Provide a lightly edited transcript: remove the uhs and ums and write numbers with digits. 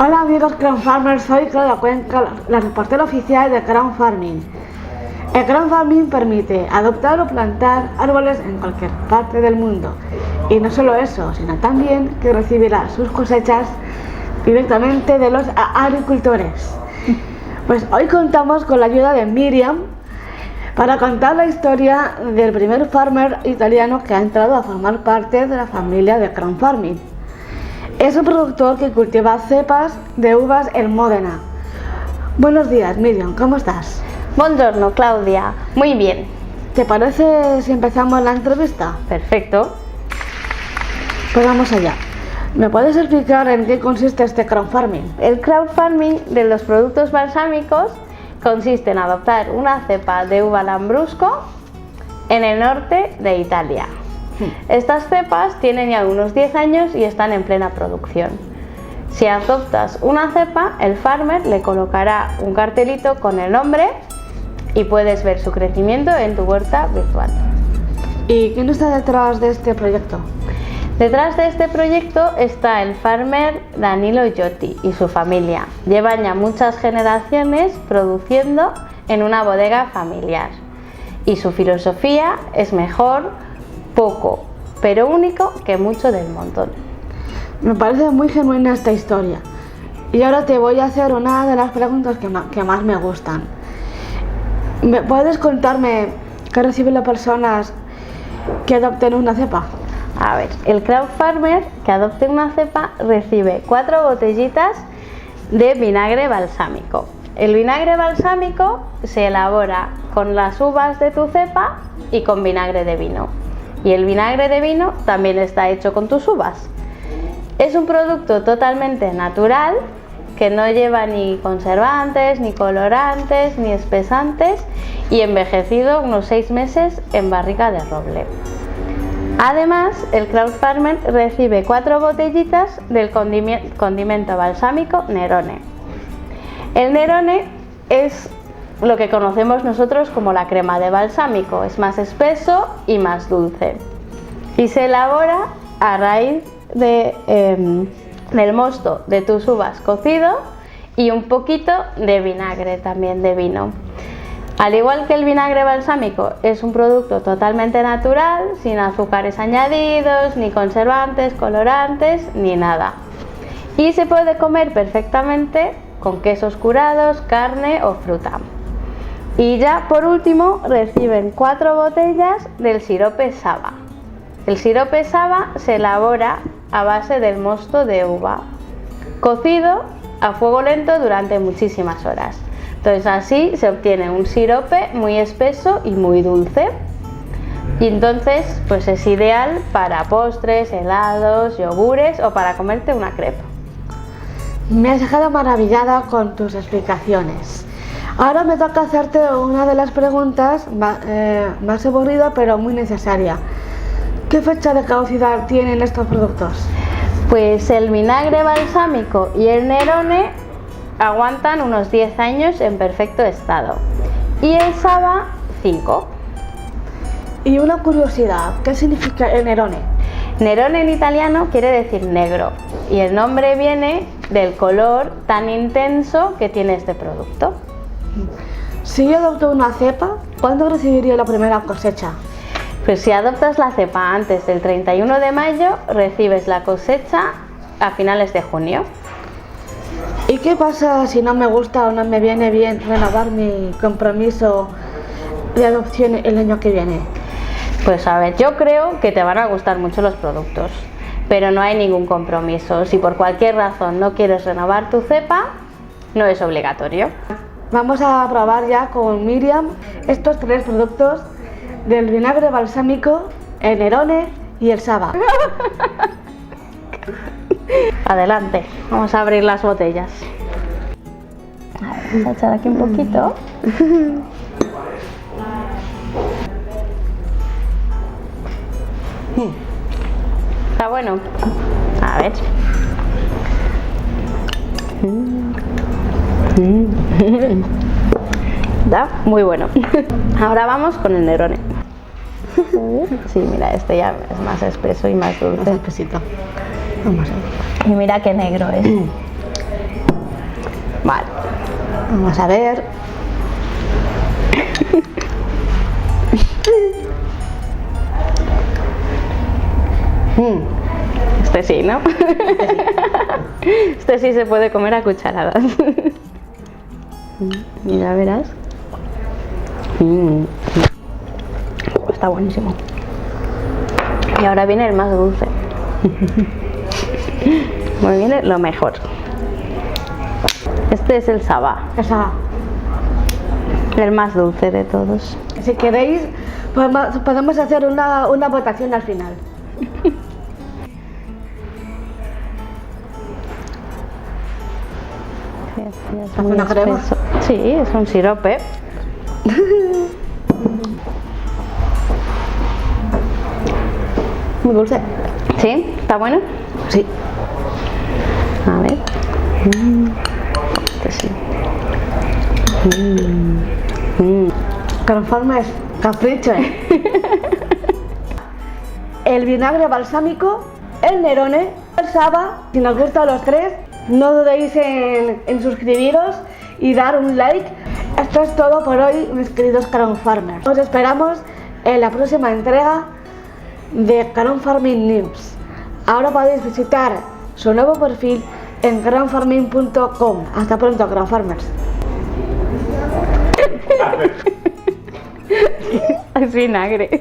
Hola amigos Crown Farmers, soy Claudia Cuenca, la reportera oficial de Crown Farming. El Crown Farming permite adoptar o plantar árboles en cualquier parte del mundo. Y no solo eso, sino también que recibirá sus cosechas directamente de los agricultores. Pues hoy contamos con la ayuda de Miriam para contar la historia del primer farmer italiano que ha entrado a formar parte de la familia de Crown Farming. Es un productor que cultiva cepas de uvas en Módena. Buenos días, Miriam, ¿cómo estás? Buongiorno, Claudia. Muy bien. ¿Te parece si empezamos la entrevista? Perfecto. Pues vamos allá. ¿Me puedes explicar en qué consiste este crowdfarming? El crowdfarming de los productos balsámicos consiste en adoptar una cepa de uva lambrusco en el norte de Italia. Estas cepas tienen ya unos 10 años y están en plena producción. Si adoptas una cepa, el farmer le colocará un cartelito con el nombre y puedes ver su crecimiento en tu huerta virtual. ¿Y quién está detrás de este proyecto? Detrás de este proyecto está el farmer Danilo Iotti y su familia. Llevan ya muchas generaciones produciendo en una bodega familiar. Y su filosofía es mejor poco, pero único que mucho del montón. Me parece muy genuina esta historia. Y ahora te voy a hacer una de las preguntas que más me gustan. ¿Puedes contarme qué reciben las personas que adopten una cepa? A ver, el crowdfarmer que adopte una cepa recibe 4 botellitas de vinagre balsámico. El vinagre balsámico se elabora con las uvas de tu cepa y con vinagre de vino. Y el vinagre de vino también está hecho con tus uvas. Es un producto totalmente natural que no lleva ni conservantes, ni colorantes, ni espesantes y envejecido unos 6 meses en barrica de roble. Además, el crowdfarmer recibe 4 botellitas del condimento balsámico Nerone. El Nerone es lo que conocemos nosotros como la crema de balsámico, es más espeso y más dulce y se elabora a raíz del mosto de tus uvas cocido y un poquito de vinagre también de vino. Al igual que el vinagre balsámico es un producto totalmente natural, sin azúcares añadidos, ni conservantes, colorantes, ni nada. Y se puede comer perfectamente con quesos curados, carne o fruta. Y ya por último reciben 4 botellas del sirope Sava. El sirope Sava se elabora a base del mosto de uva, cocido a fuego lento durante muchísimas horas. Entonces así se obtiene un sirope muy espeso y muy dulce. Y entonces pues es ideal para postres, helados, yogures o para comerte una crepa. Me has dejado maravillada con tus explicaciones. Ahora me toca hacerte una de las preguntas más aburrida pero muy necesaria. ¿Qué fecha de caducidad tienen estos productos? Pues el vinagre balsámico y el Nerone aguantan unos 10 años en perfecto estado y el Sava 5. Y una curiosidad, ¿qué significa el Nerone? Nerone en italiano quiere decir negro y el nombre viene del color tan intenso que tiene este producto. Si yo adopto una cepa, ¿cuándo recibiría la primera cosecha? Pues si adoptas la cepa antes del 31 de mayo, recibes la cosecha a finales de junio. ¿Y qué pasa si no me gusta o no me viene bien renovar mi compromiso de adopción el año que viene? Pues a ver, yo creo que te van a gustar mucho los productos, pero no hay ningún compromiso. Si por cualquier razón no quieres renovar tu cepa, no es obligatorio. Vamos a probar ya con Miriam estos 3 productos del vinagre balsámico, el Nerone y el Sava. Adelante, vamos a abrir las botellas. Vamos a echar aquí un poquito. Está bueno. A ver. Está muy bueno. Ahora vamos con el Nerone. Sí, mira, este ya es más espeso y más dulce. Más espesito. Vamos a ver. Y mira qué negro es. Vale. Vamos a ver. Este sí, ¿no? Este sí se puede comer a cucharadas. Ya verás. Está buenísimo. Y ahora viene el más dulce. Bueno, viene lo mejor. Este es el sabá, Esa. el más dulce de todos. Si queréis, podemos hacer una votación al final. Es ¿Hace una crema? espeso. Sí, es un sirope. Muy dulce. ¿Sí? ¿Está bueno? Sí. A ver. Este sí. Crown Farmers, capricho, El vinagre balsámico, el Nerone, el Saba. Si nos gustan los tres, no dudéis en suscribiros y dar un like. Esto es todo por hoy, mis queridos Crown Farmers. Os esperamos en la próxima entrega de Crown Farming News. Ahora podéis visitar su nuevo perfil en crownfarming.com. Hasta pronto, Crown Farmers. Es vinagre.